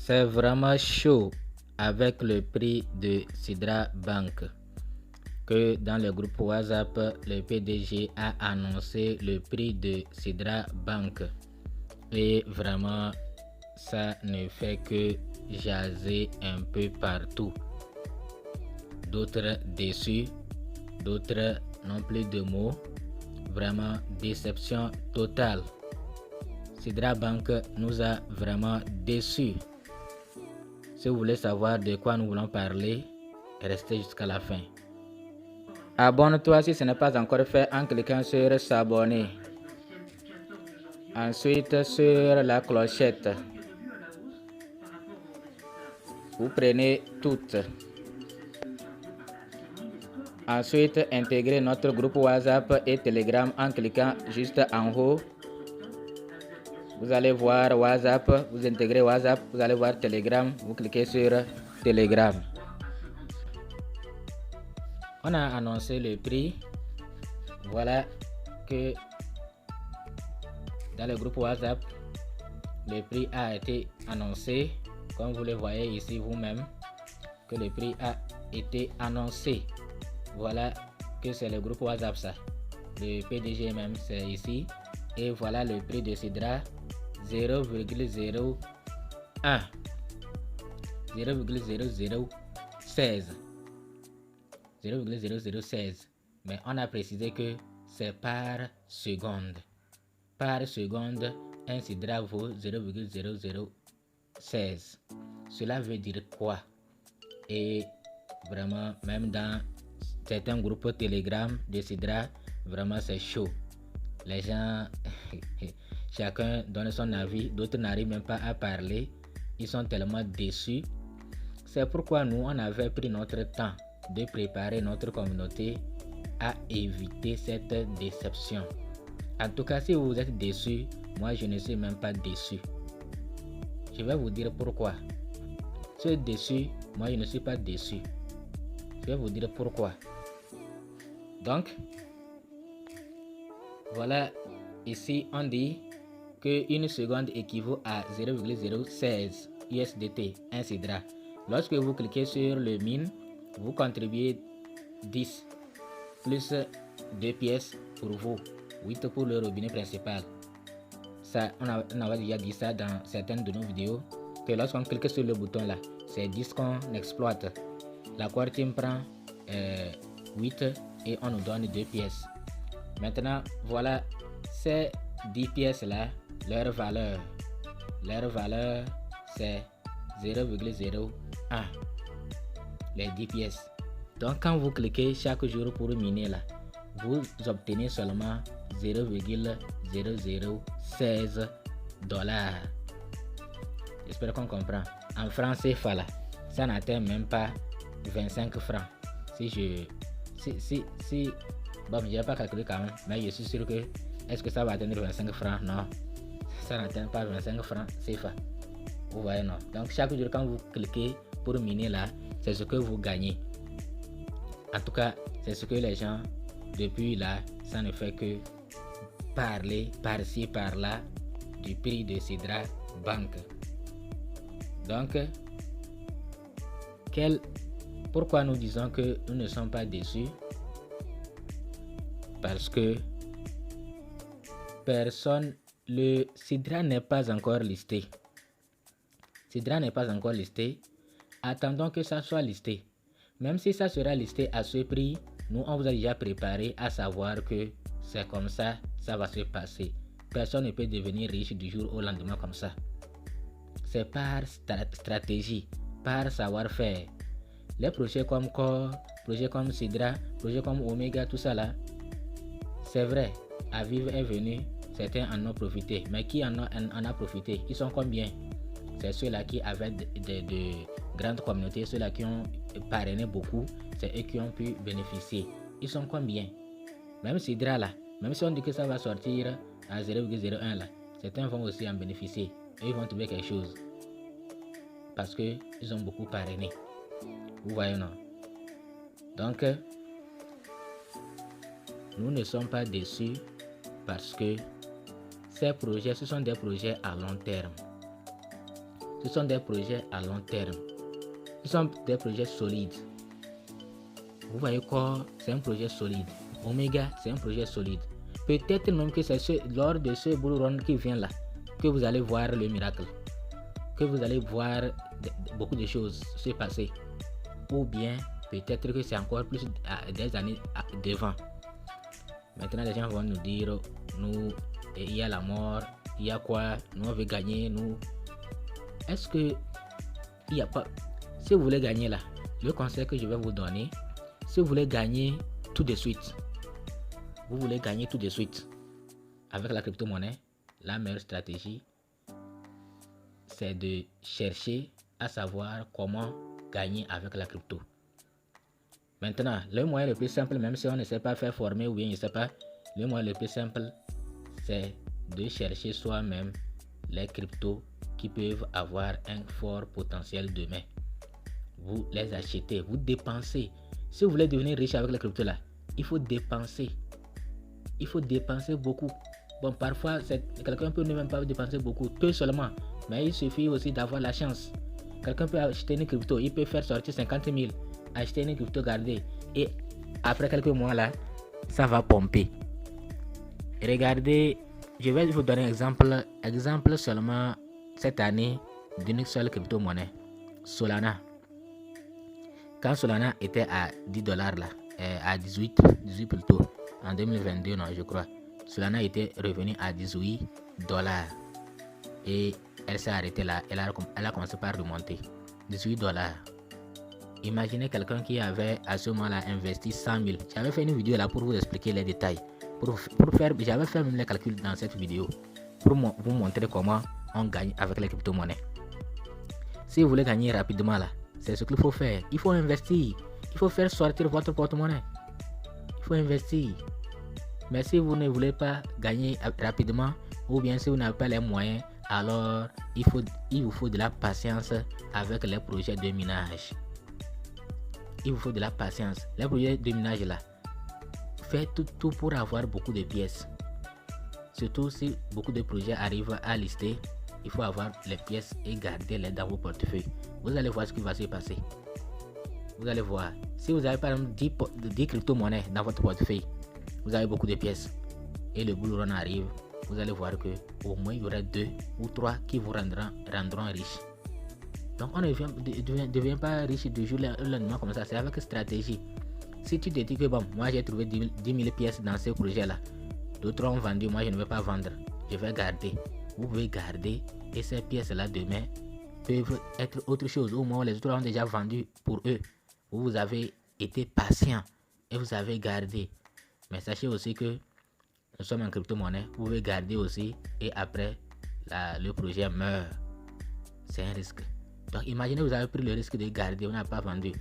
C'est vraiment chaud avec le prix de Sidra Bank que dans le groupe WhatsApp, le PDG a annoncé le prix de Sidra Bank. Et vraiment, ça ne fait que jaser un peu partout. D'autres déçus, d'autres n'ont plus de mots. Vraiment, déception totale. Sidra Bank nous a vraiment déçus. Si vous voulez savoir de quoi nous voulons parler, restez jusqu'à la fin. Abonne-toi si ce n'est pas encore fait en cliquant sur s'abonner. Ensuite sur la clochette. Vous prenez toutes. Ensuite, intégrez notre groupe WhatsApp et Telegram en cliquant juste en haut. Vous allez voir WhatsApp, vous intégrez WhatsApp, vous allez voir Telegram, vous cliquez sur Telegram. On a annoncé le prix. Voilà que dans le groupe WhatsApp, le prix a été annoncé. Comme vous le voyez ici vous-même, que le prix a été annoncé. Voilà que c'est le groupe WhatsApp ça. Le PDG même c'est ici. Et voilà le prix de Sidra 0,01 0,0016. Mais on a précisé que c'est par seconde. Par seconde, un Sidra vaut 0,0016. Cela veut dire quoi? Et vraiment, même dans certains groupes Telegram de Sidra, vraiment c'est chaud. Les gens, chacun donne son avis, d'autres n'arrivent même pas à parler. Ils sont tellement déçus. C'est pourquoi nous, on avait pris notre temps de préparer notre communauté à éviter cette déception. En tout cas, si vous êtes déçus, moi je ne suis même pas déçu. Je vais vous dire pourquoi. Si vous êtes déçu, moi je ne suis pas déçu. Je vais vous dire pourquoi. Donc, voilà, ici on dit que une seconde équivaut à 0,016 USDT, un Sidra. Lorsque vous cliquez sur le min, vous contribuez 10 plus 2 pièces pour vous, 8 pour le robinet principal. Ça, on avait déjà dit ça dans certaines de nos vidéos, que lorsqu'on clique sur le bouton là, c'est 10 qu'on exploite. La core team prend 8 et on nous donne 2 pièces. Maintenant, voilà ces 10 pièces là, leur valeur c'est 0,01, les 10 pièces. Donc quand vous cliquez chaque jour pour miner là, vous obtenez seulement 0,0016 $. J'espère qu'on comprend. En francs CFA là, ça n'atteint même pas 25 francs. Bon, je n'ai pas calculé quand même, mais je suis sûr que est-ce que ça va atteindre 25 francs? Non, ça n'atteint pas 25 francs CFA. Vous voyez, non. Donc chaque jour quand vous cliquez pour miner là, c'est ce que vous gagnez. En tout cas, c'est ce que les gens, depuis là, ça ne fait que parler par-ci par-là du prix de Sidra Bank. Donc, pourquoi nous disons que nous ne sommes pas déçus? Parce que le Sidra n'est pas encore listé. Sidra n'est pas encore listé. Attendons que ça soit listé. Même si ça sera listé à ce prix, nous on vous a déjà préparé à savoir que c'est comme ça, ça va se passer. Personne ne peut devenir riche du jour au lendemain comme ça. C'est par stratégie, par savoir-faire. Les projets comme Core, projets comme Sidra, projets comme Omega, tout ça là, c'est vrai, à vivre est venu, certains en ont profité. Mais qui en a profité? Ils sont combien? C'est ceux-là qui avaient de grandes communautés, ceux-là qui ont parrainé beaucoup, c'est eux qui ont pu bénéficier. Ils sont combien? Même Sidra là, même si on dit que ça va sortir à 0,01 là, certains vont aussi en bénéficier. Et ils vont trouver quelque chose. Parce qu'ils ont beaucoup parrainé. Vous voyez, non? Donc, nous ne sommes pas déçus parce que ces projets, ce sont des projets à long terme. Ce sont des projets à long terme. Ce sont des projets solides. Vous voyez quoi? C'est un projet solide. Omega, c'est un projet solide. Peut-être même que c'est lors de ce bull run qui vient là que vous allez voir le miracle. Que vous allez voir beaucoup de choses se passer. Ou bien, peut-être que c'est encore plus des années devant. Maintenant, les gens vont nous dire, nous, il y a la mort, il y a quoi, nous on veut gagner, nous. Est-ce que il n'y a pas... Si vous voulez gagner là, le conseil que je vais vous donner, si vous voulez gagner tout de suite, vous voulez gagner tout de suite avec la crypto-monnaie, la meilleure stratégie, c'est de chercher à savoir comment gagner avec la crypto. Maintenant, le moyen le plus simple, même si on ne sait pas faire former ou bien je ne sais pas, le moyen le plus simple, c'est de chercher soi-même les cryptos qui peuvent avoir un fort potentiel demain. Vous les achetez, vous dépensez. Si vous voulez devenir riche avec les cryptos là, il faut dépenser. Il faut dépenser beaucoup. Bon, parfois, quelqu'un peut ne même pas dépenser beaucoup, peu seulement. Mais il suffit aussi d'avoir la chance. Quelqu'un peut acheter une crypto, il peut faire sortir 50 000, acheter une crypto, garder. Et après quelques mois là, ça va pomper. Regardez, je vais vous donner un exemple seulement cette année d'une seule crypto-monnaie, Solana. Quand Solana était à $10 là, à 18 plutôt, en 2022 non je crois, Solana était revenu à $18 et elle s'est arrêtée là, elle a commencé par remonter. $18. Imaginez quelqu'un qui avait à ce moment-là investi 100 000. J'avais fait une vidéo là pour vous expliquer les détails. J'avais fait même les calculs dans cette vidéo pour vous montrer comment on gagne avec les crypto-monnaies. Si vous voulez gagner rapidement là, c'est ce qu'il faut faire. Il faut investir. Il faut faire sortir votre porte-monnaie. Il faut investir. Mais si vous ne voulez pas gagner rapidement, ou bien si vous n'avez pas les moyens, alors il vous faut de la patience avec les projets de minage. Il vous faut de la patience. Les projets de minage là, faites tout pour avoir beaucoup de pièces. Surtout si beaucoup de projets arrivent à lister, il faut avoir les pièces et garder-les dans vos portefeuilles. Vous allez voir ce qui va se passer. Vous allez voir. Si vous avez par exemple 10 crypto-monnaies dans votre portefeuille, vous avez beaucoup de pièces et le bull run arrive, vous allez voir que au moins il y aura 2 ou 3 qui vous rendront riches. Donc on ne devient pas riche du jour au lendemain comme ça, c'est avec stratégie. Si tu te dis que bon, moi j'ai trouvé 10 000 pièces dans ce projet là, d'autres ont vendu, moi je ne vais pas vendre, je vais garder. Vous pouvez garder et ces pièces là demain peuvent être autre chose. Au moins les autres ont déjà vendu pour eux. Vous avez été patient et vous avez gardé. Mais sachez aussi que nous sommes en crypto-monnaie, vous pouvez garder aussi et après le projet meurt. C'est un risque. Donc imaginez vous avez pris le risque de garder, on n'a pas vendu.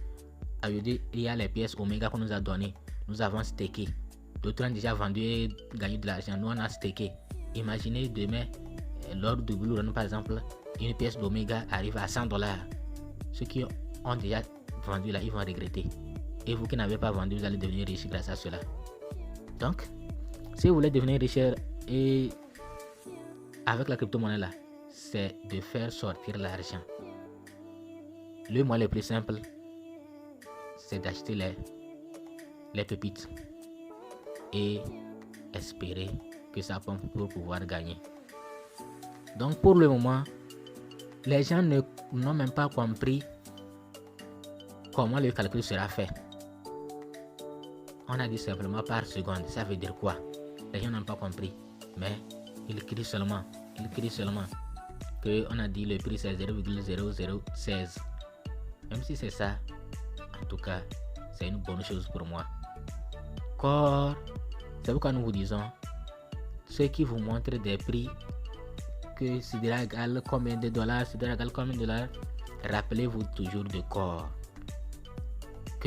Aujourd'hui, il y a les pièces Omega qu'on nous a données. Nous avons stacké. D'autres ont déjà vendu et gagné de l'argent. Nous on a stacké. Imaginez demain, lors du bull run par exemple, une pièce d'Omega arrive à $100. Ceux qui ont déjà vendu là, ils vont regretter. Et vous qui n'avez pas vendu, vous allez devenir riche grâce à cela. Donc, si vous voulez devenir riche et avec la crypto-monnaie là, c'est de faire sortir l'argent. Le moyen le plus simple, c'est d'acheter les pépites et espérer que ça pompe pour pouvoir gagner. Donc pour le moment, les gens n'ont même pas compris comment le calcul sera fait. On a dit simplement par seconde, ça veut dire quoi? Les gens n'ont pas compris, mais ils crient seulement que on a dit le prix c'est 0,0016. Même si c'est ça, en tout cas, c'est une bonne chose pour moi. Car, c'est pourquoi nous vous disons, ceux qui vous montrent des prix, que c'est égal combien de dollars, c'est égal combien de dollars, rappelez-vous toujours de corps.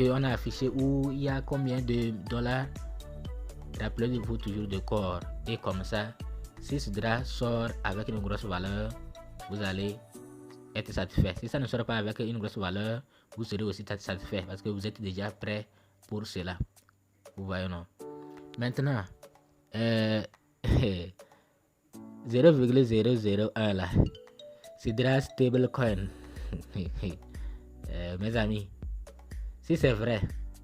On a affiché où il y a combien de dollars, rappelez-vous toujours de corps. Et comme ça, si ce drap sort avec une grosse valeur, vous allez être satisfait. Si ça ne sort pas avec une grosse valeur, vous serez aussi satisfait parce que vous êtes déjà prêt pour cela. Vous voyez, non? Maintenant, 0,001 là, Sidra stablecoin. Mes amis, si c'est vrai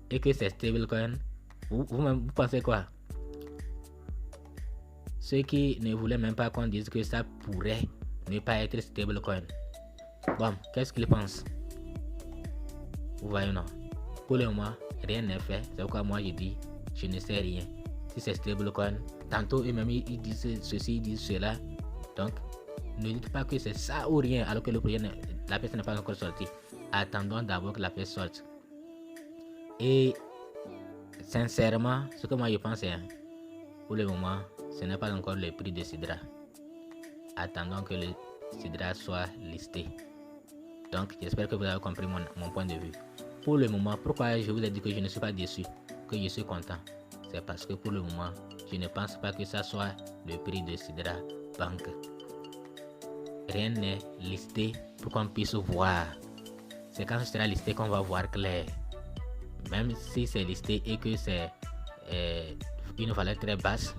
et que c'est stablecoin, vous pensez quoi? Ceux qui ne voulaient même pas qu'on dise que ça pourrait ne pas être stablecoin. Bon, qu'est-ce qu'ils pensent? Vous voyez, non? Pour le moment, rien n'est fait. C'est pourquoi moi je dis, je ne sais rien. Si c'est stablecoin, tantôt eux-mêmes ils disent ceci, ils disent cela. Donc, ne dites pas que c'est ça ou rien alors que le projet, la pièce n'est pas encore sortie. Attendons d'abord que la pièce sorte. Et sincèrement, ce que moi je pense, c'est pour le moment, ce n'est pas encore le prix de Sidra. Attendons que le Sidra soit listé. Donc, j'espère que vous avez compris mon point de vue. Pour le moment, pourquoi je vous ai dit que je ne suis pas déçu, que je suis content? C'est parce que pour le moment, je ne pense pas que ça soit le prix de Sidra Bank. Rien n'est listé pour qu'on puisse voir. C'est quand ce sera listé qu'on va voir clair. Même si c'est listé et que c'est une valeur très basse,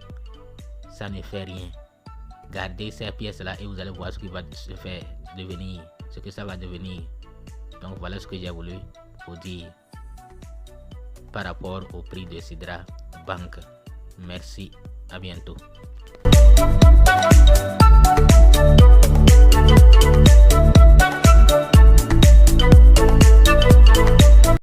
ça ne fait rien. Gardez ces pièces-là et vous allez voir ce qui va se faire devenir, ce que ça va devenir. Donc voilà ce que j'ai voulu vous dire par rapport au prix de Sidra Bank. Merci, à bientôt.